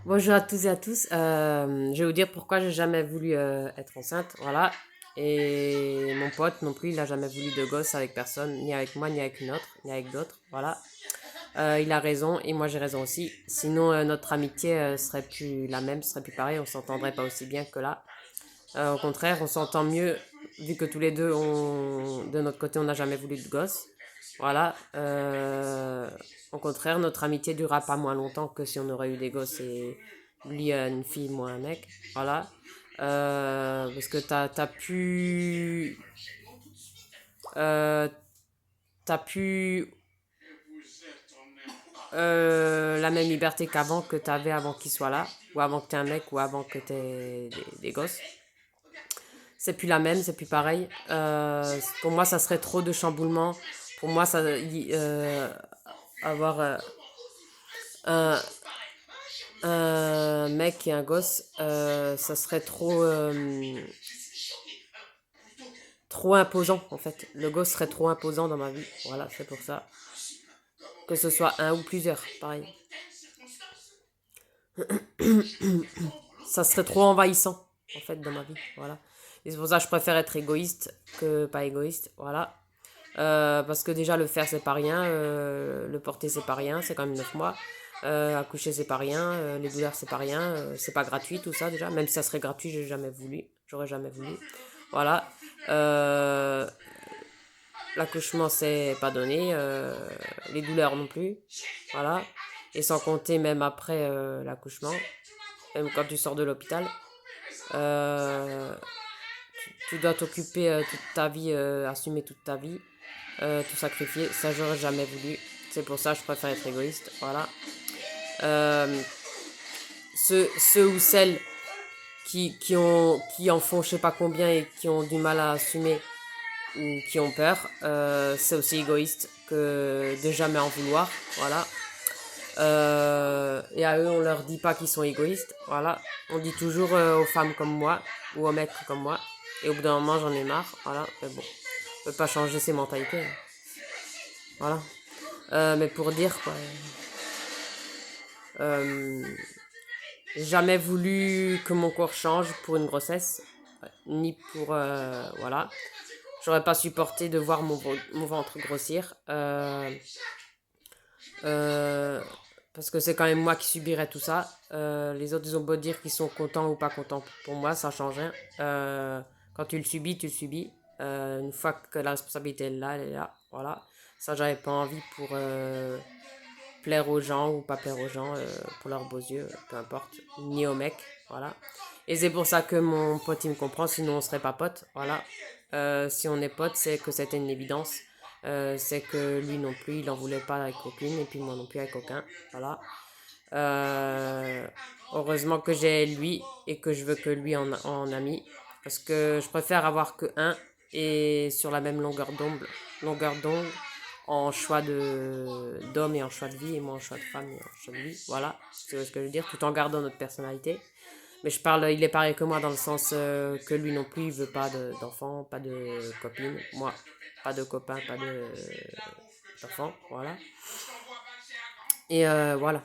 Bonjour à tous et à tous. Je vais vous dire pourquoi j'ai jamais voulu être enceinte. Voilà. Et mon pote non plus, il a jamais voulu de gosse avec personne, ni avec moi, ni avec une autre, ni avec d'autres. Voilà. Il a raison et moi j'ai raison aussi. Sinon, notre amitié serait plus la même, serait plus pareil. On s'entendrait pas aussi bien que là. Au contraire, on s'entend mieux vu que tous les deux, de notre côté, on n'a jamais voulu de gosse. Voilà. Au contraire, notre amitié durera pas moins longtemps que si on aurait eu des gosses et lui une fille, moi un mec. Voilà. Parce que euh, t'as pu la même liberté qu'avant que t'avais avant qu'il soit là, ou avant que t'aies un mec, ou avant que t'aies des gosses. C'est plus la même, c'est plus pareil. Pour moi, ça serait trop de chamboulement. Pour moi, avoir un, un mec et un gosse, ça serait trop imposant en fait. Le gosse serait trop imposant dans ma vie. Voilà, c'est pour ça. Que ce soit un ou plusieurs, pareil. Ça serait trop envahissant en fait dans ma vie. Voilà. Et c'est pour ça que je préfère être égoïste que pas égoïste. Voilà. Parce que déjà le faire c'est pas rien, le porter c'est pas rien, c'est quand même 9 mois. Accoucher c'est pas rien, les douleurs c'est pas rien, c'est pas gratuit tout ça déjà. Même si ça serait gratuit, j'ai jamais voulu, j'aurais jamais voulu. Voilà. Euh, L'accouchement c'est pas donné, les douleurs non plus. Voilà. Et sans compter même après l'accouchement, même quand tu sors de l'hôpital, euh, tu dois t'occuper toute ta vie, assumer toute ta vie, tout sacrifier. Ça, j'aurais jamais voulu. C'est pour ça que je préfère être égoïste. Voilà. Euh, ceux ou celles qui en font je sais pas combien et qui ont du mal à assumer ou qui ont peur, c'est aussi égoïste que de jamais en vouloir. Voilà. Et à eux, on leur dit pas qu'ils sont égoïstes. Voilà. On dit toujours aux femmes comme moi ou aux mecs comme moi. Et au bout d'un moment, j'en ai marre. Voilà. Mais bon, on peut pas changer ses mentalités. Voilà. Mais pour dire quoi, euh, jamais voulu que mon corps change pour une grossesse, ni pour voilà. J'aurais pas supporté de voir mon ventre grossir. Euh, Parce que c'est quand même moi qui subirais tout ça. Les autres, ils ont beau dire qu'ils sont contents ou pas contents. Pour moi, ça change rien. Quand tu le subis, tu le subis. Une fois que la responsabilité est là, elle est là. Voilà. Ça, j'avais pas envie pour plaire aux gens ou pas plaire aux gens, pour leurs beaux yeux, peu importe. Ni aux mecs. Voilà. Et c'est pour ça que mon pote, il me comprend. Sinon, on serait pas potes. Voilà. Si on est potes, c'est que c'était une évidence. C'est que lui non plus, il en voulait pas avec aucune, et puis moi non plus avec aucun. Voilà. Euh, Heureusement que j'ai lui et que je veux que lui en ami. Parce que je préfère avoir que un et sur la même longueur d'onde en choix d'homme et en choix de vie, et moi en choix de femme et en choix de vie. Voilà, c'est ce que je veux dire, tout en gardant notre personnalité. Mais je parle, il est pareil que moi dans le sens que lui non plus, il veut pas d'enfant, pas de copine. Moi, pas de copain, pas d'enfant. Voilà. Et voilà.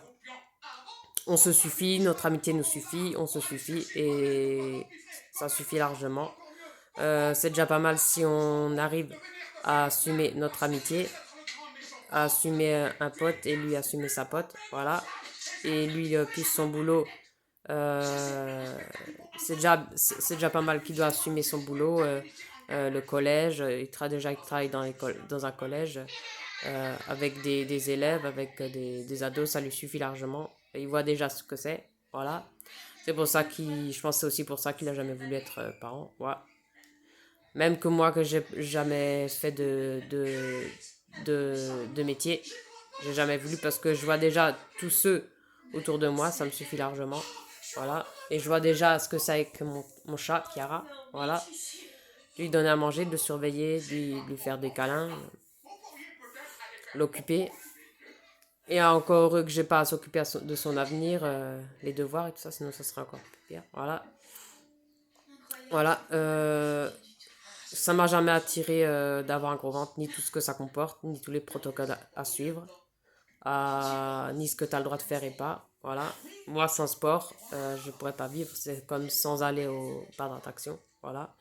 On se suffit, notre amitié nous suffit, on se suffit et ça suffit largement. C'est déjà pas mal si on arrive à assumer notre amitié, à assumer un pote et lui assumer sa pote. Voilà. Et lui plus son boulot. Euh, c'est déjà pas mal qu'il doit assumer son boulot. Le collège, il travaille dans un collège avec des élèves, avec des ados, ça lui suffit largement. Et il voit déjà ce que c'est. Voilà. C'est pour ça je pense que c'est aussi pour ça qu'il a jamais voulu être parent. Voilà. Même que moi, que j'ai jamais fait de métier, j'ai jamais voulu parce que je vois déjà tous ceux autour de moi, ça me suffit largement. Voilà. Et je vois déjà ce que c'est avec mon chat, Kiara. Voilà. Lui donner à manger, de le surveiller, lui faire des câlins, l'occuper. Et encore heureux que j'ai pas à s'occuper de son avenir, les devoirs et tout ça, sinon ça serait encore plus pire. Voilà. Voilà. Ça m'a jamais attiré d'avoir un gros ventre, ni tout ce que ça comporte, ni tous les protocoles à suivre, ni ce que tu as le droit de faire et pas. Voilà. Moi, sans sport, je pourrais pas vivre. C'est comme sans aller au parc d'attraction. Voilà.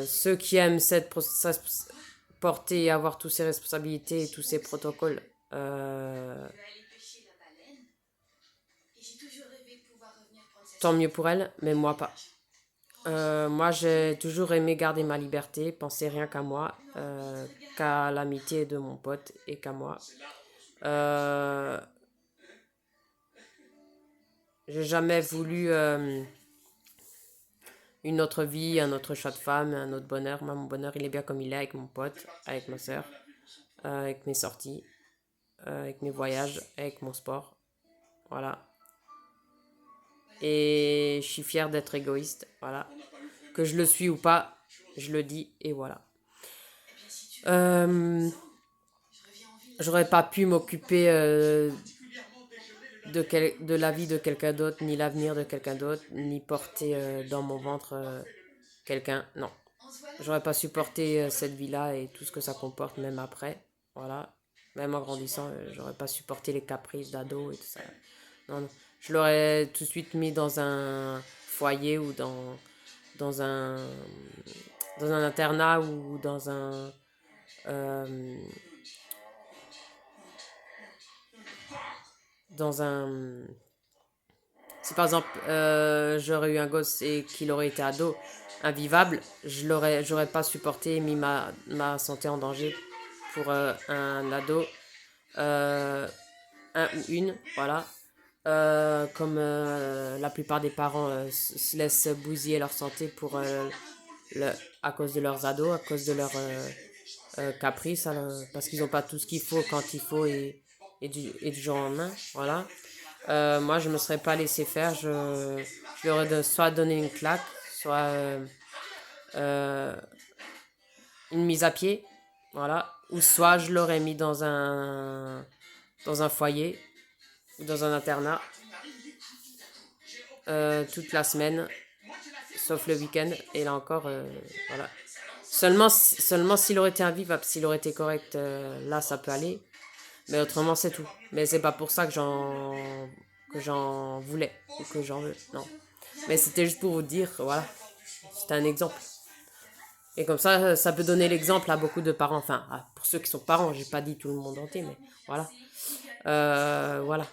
Ceux qui aiment porter et avoir toutes ces responsabilités et tous ces protocoles, tant mieux pour elles, mais moi pas. Moi, j'ai toujours aimé garder ma liberté, penser rien qu'à moi, qu'à l'amitié de mon pote et qu'à moi. Euh, j'ai jamais voulu une autre vie, un autre choix de femme, un autre bonheur. Moi, mon bonheur, il est bien comme il est avec mon pote, avec ma soeur, avec mes sorties, avec mes voyages, avec mon sport. Voilà. Et je suis fière d'être égoïste. Voilà. Que je le suis ou pas, je le dis et voilà. Euh, J'aurais pas pu m'occuper de la vie de quelqu'un d'autre, ni l'avenir de quelqu'un d'autre, ni porter dans mon ventre quelqu'un. Non. J'aurais pas supporté cette vie-là et tout ce que ça comporte, même après. Voilà. Même en grandissant, j'aurais pas supporté les caprices d'ado et tout ça. Non, non. Je l'aurais tout de suite mis dans un foyer ou dans un, dans un internat ou dans un. euh, dans un. Si par exemple j'aurais eu un gosse et qu'il aurait été ado, invivable, j'aurais pas supporté et mis ma santé en danger pour un ado, euh, un ou une, voilà. Comme la plupart des parents se laissent bousiller leur santé le- à cause de leurs ados, à cause de leurs caprices, parce qu'ils n'ont pas tout ce qu'il faut quand il faut et du jour au lendemain, voilà. Moi, je me serais pas laissé faire, je leur ai soit donné une claque, soit euh, une mise à pied, voilà, ou soit je l'aurais mis dans un foyer ou dans un internat toute la semaine, sauf le week-end. Et là encore, voilà. Seulement s'il aurait été invivable, s'il aurait été correct, là ça peut aller. Mais autrement, c'est tout. Mais c'est pas pour ça que j'en voulais ou que j'en veux. Non. Mais c'était juste pour vous dire, voilà. C'était un exemple. Et comme ça peut donner l'exemple à beaucoup de parents. Enfin, pour ceux qui sont parents, j'ai pas dit tout le monde entier, mais voilà. Voilà.